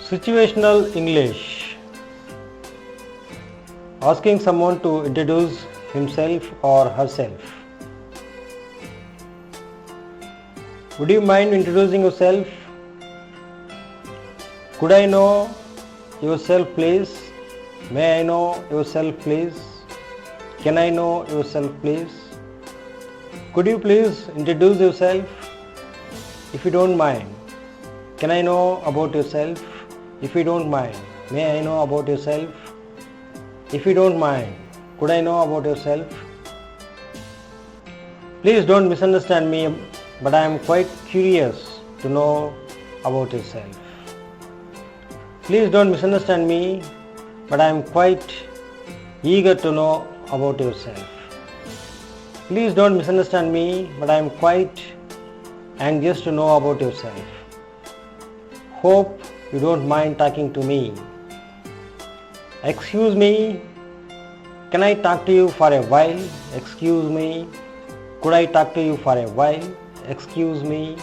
Situational English. Asking someone to introduce himself or herself. Would you mind introducing yourself? Could I know yourself please? May I know yourself please? Can I know yourself please? Could you please introduce yourself? If you don't mind. Can I know about yourself? If you don't mind. May I know about yourself? If you don't mind. Could I know about yourself? Please don't misunderstand me, but I am quite curious to know about yourself. Please don't misunderstand me, but I am quite eager to know about yourself. Please don't misunderstand me, but I am quite anxious to know about yourself. Hope you don't mind talking to me. Excuse me, can I talk to you for a while? Excuse me, could I talk to you for a while? Excuse me,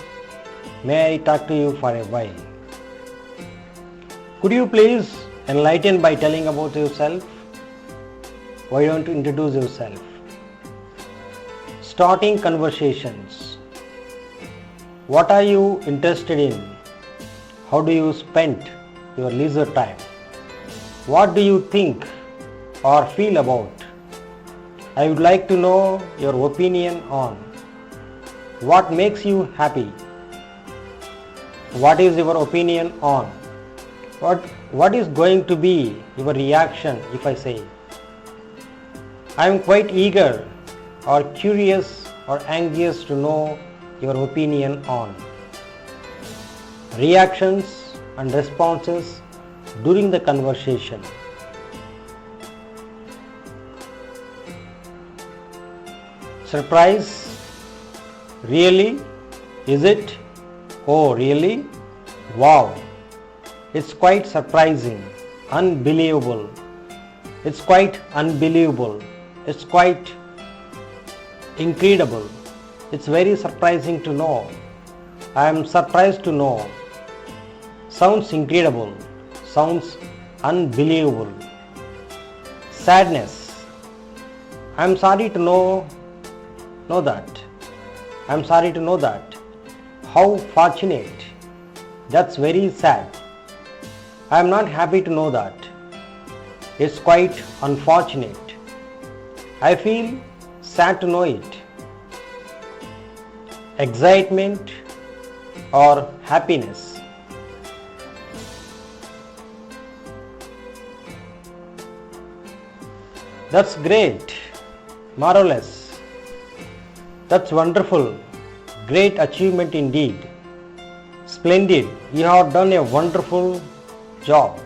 may I talk to you for a while? Could you please enlighten by telling about yourself? Why don't you introduce yourself? Starting conversations. What are you interested in? How do you spend your leisure time? What do you think or feel about? I would like to know your opinion on what makes you happy. What is your opinion on? What is going to be your reaction if I say? I am quite eager or curious or anxious to know your opinion on. Reactions and responses during the conversation. Surprise? Really? Is it? Oh, really? Wow! It's quite surprising. Unbelievable. It's quite unbelievable. It's quite incredible. It's very surprising to know. I am surprised to know. Sounds incredible. Sounds unbelievable. Sadness. I am sorry to know that. I am sorry to know that. How fortunate. That's very sad. I am not happy to know that. It's quite unfortunate. I feel sad to know it. Excitement or happiness. That's great. Marvelous. That's wonderful. Great achievement indeed. Splendid. You have done a wonderful job.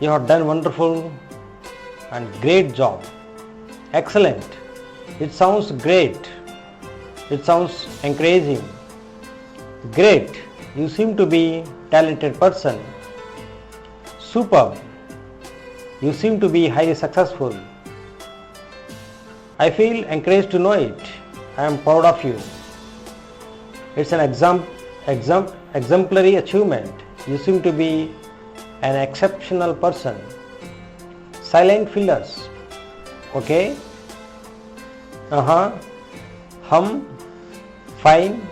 You have done wonderful and great job. Excellent. It sounds great. It sounds encouraging. Great. You seem to be talented person. Superb. You seem to be highly successful. I feel encouraged to know it. I am proud of you. It's an exemplary achievement. You seem to be an exceptional person. Silent fillers. Okay? Hum. Fine.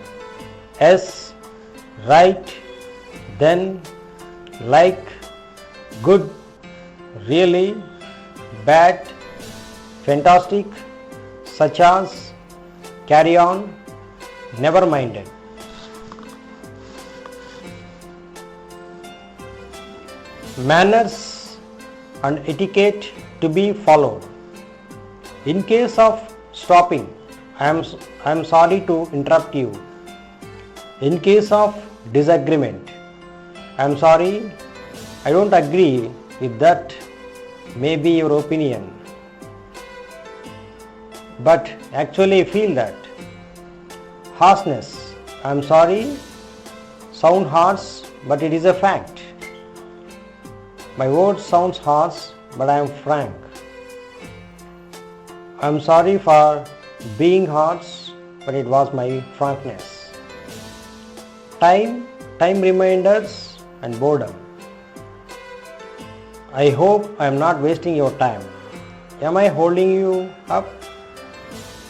Yes. Right. Then. Like. Good. Really. Bad. Fantastic. Such as. Carry on. Never minded. Manners and etiquette to be followed. In case of stopping, I am sorry to interrupt you. In case of disagreement, I am sorry, I don't agree with that. Maybe your opinion. But actually I feel that. Harshness, I am sorry, sound harsh, but it is a fact. My word sounds harsh, but I am frank. I am sorry for being harsh, but it was my frankness. Time reminders and boredom. I hope I am not wasting your time. Am I holding you up?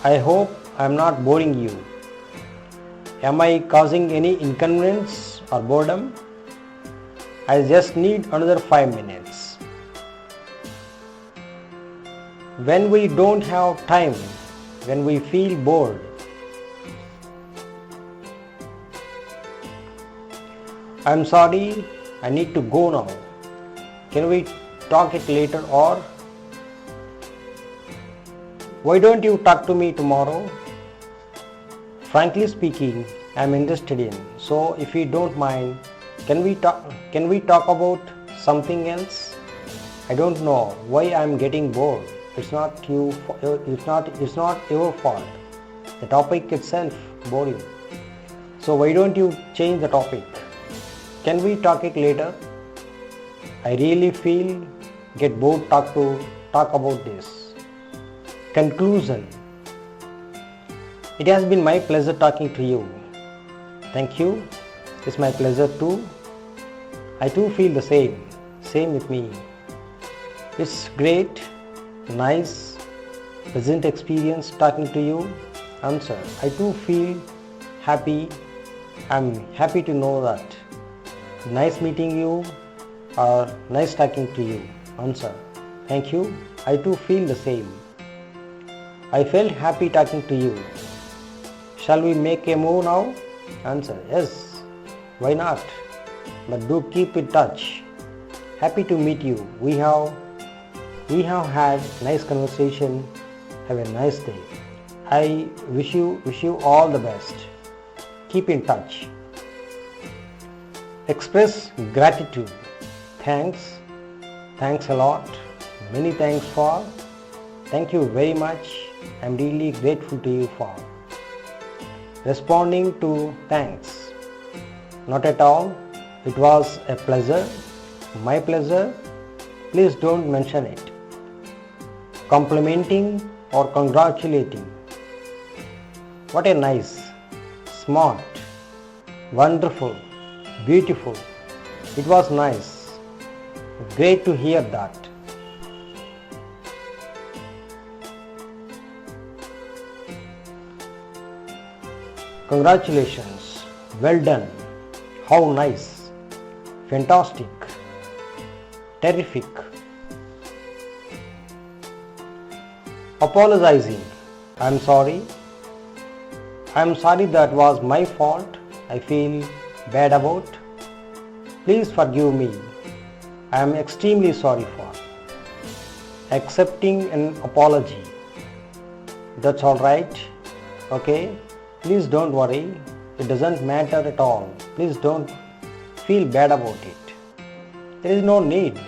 I hope I am not boring you. Am I causing any inconvenience or boredom? I just need another 5 minutes. When we don't have time, when we feel bored, I'm sorry, I need to go now. Can we talk it later, or why don't you talk to me tomorrow? Frankly speaking, I'm interested in. So if you don't mind, can we talk about something else? I don't know why I'm getting bored. It's not your fault. The topic itself bored you. So why don't you change the topic? Can we talk it later? I really get bored talk about this. Conclusion. It has been my pleasure talking to you. Thank you. It's my pleasure too. I too feel the same. Same with me. It's great, nice, pleasant experience talking to you. Answer. I too feel happy. I'm happy to know that. Nice meeting you or nice talking to you. Answer. Thank you. I too feel the same. I felt happy talking to you. Shall we make a move now? Answer. Yes. Why not? But do keep in touch. Happy to meet you. We have had nice conversation. Have a nice day. I wish you all the best. Keep in touch. Express gratitude. Thanks a lot. Many thanks for. Thank you very much. I'm really grateful to you for. Responding to thanks. Not at all. It was a pleasure. My pleasure. Please don't mention it. Complimenting or congratulating. What a nice, smart, wonderful, beautiful. It was nice. Great to hear that. Congratulations. Well done. How nice. Fantastic. Terrific. Apologizing. I'm sorry. I'm sorry, that was my fault. I feel bad about. Please forgive me. I am extremely sorry for. Accepting an apology. That's all right. Okay. Please don't worry. It doesn't matter at all. Please don't feel bad about it. There is no need,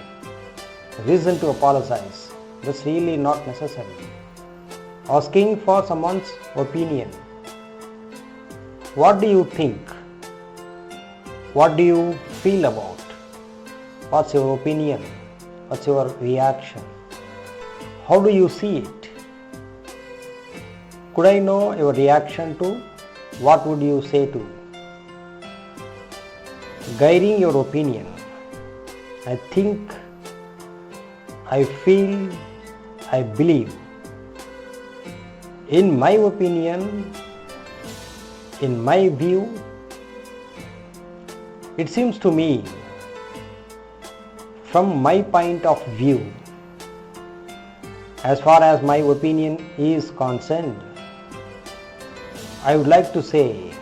reason to apologize. That's really not necessary. Asking for someone's opinion. What do you think? What do you feel about? What's your opinion? What's your reaction? How do you see it? Could I know your reaction to? What would you say to? Guiding your opinion. I think, I feel, I believe. In my opinion, in my view, it seems to me, from my point of view, as far as my opinion is concerned, I would like to say,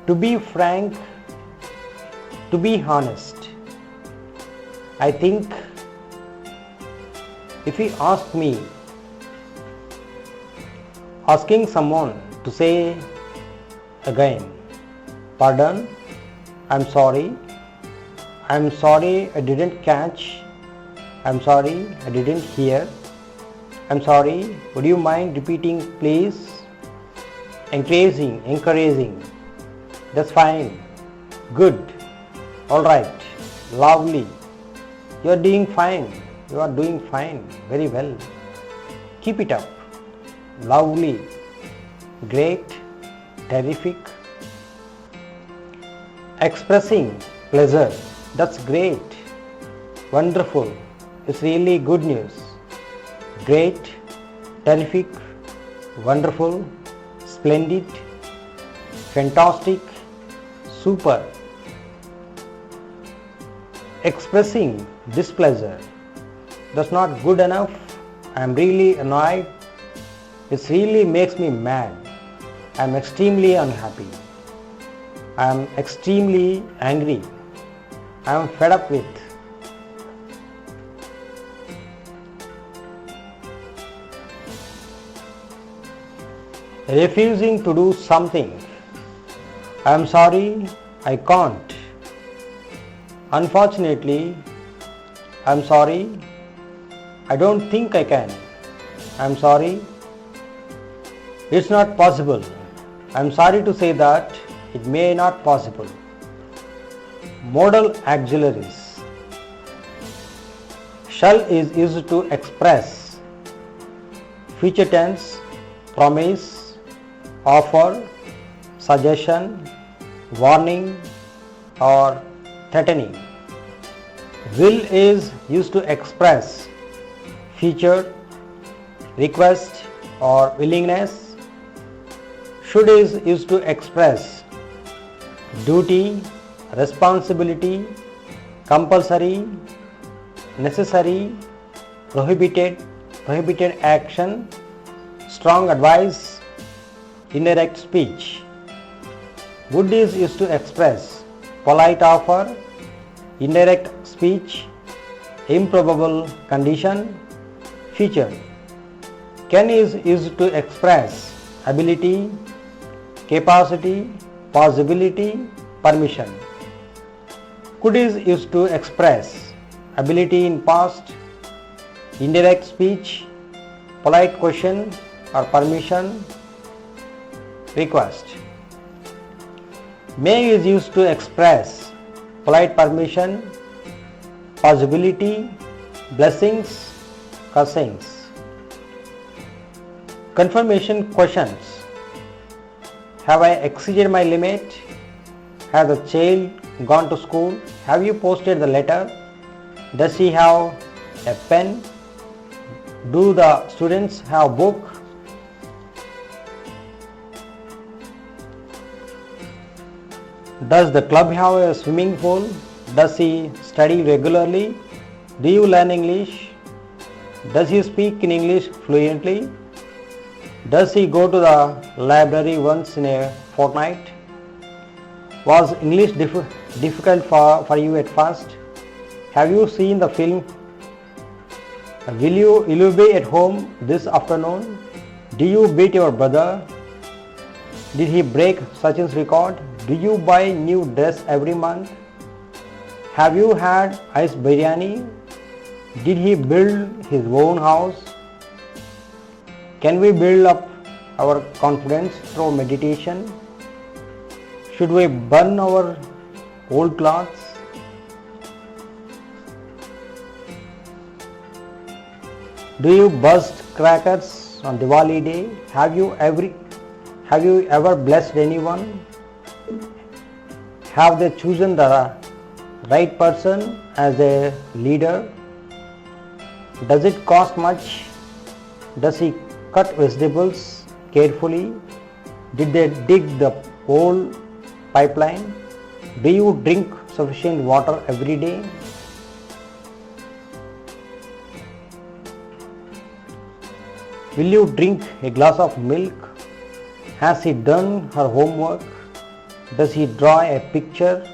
to be frank, to be honest, I think if you ask me, asking someone to say again, pardon, I'm sorry I didn't catch, I'm sorry I didn't hear, I'm sorry, would you mind repeating please? Encouraging, that's fine, good, alright, lovely, you are doing fine, very well, keep it up, lovely, great, terrific. Expressing pleasure. That's great. Wonderful. It's really good news. Great, terrific, wonderful, splendid, fantastic, super. Expressing displeasure. That's not good enough. I'm really annoyed. It really makes me mad. I'm extremely unhappy. I'm extremely angry. I'm fed up with. Refusing to do something. I'm sorry, I can't. Unfortunately, I'm sorry, I don't think I can. I'm sorry, it's not possible. I'm sorry to say that it may not possible. Modal auxiliaries. Shall is used to express future tense, promise, offer, suggestion, warning or threatening. Will is used to express future, request or willingness. Should is used to express duty, responsibility, compulsory, necessary, prohibited action, strong advice, indirect speech. Would is used to express polite offer, indirect speech, improbable condition, future. Can is used to express ability, capacity, possibility, permission. Could is used to express ability in past, indirect speech, polite question or permission, request. May is used to express polite permission, possibility, blessings, cursings. Confirmation questions. Have I exceeded my limit? Has the child gone to school? Have you posted the letter? Does he have a pen? Do the students have book? Does the club have a swimming pool? Does he study regularly? Do you learn English? Does he speak in English fluently? Does he go to the library once in a fortnight? Was English difficult for you at first? Have you seen the film? Will you be at home this afternoon? Do you beat your brother? Did he break Sachin's record? Do you buy new dress every month? Have you had ice biryani? Did he build his own house? Can we build up our confidence through meditation? Should we burn our old clothes? Do you burst crackers on Diwali day? Have you ever blessed anyone? Have they chosen the right person as a leader? Does it cost much? Does he cut vegetables carefully? Did they dig the whole pipeline? Do you drink sufficient water every day? Will you drink a glass of milk? Has he done her homework? Does he draw a picture?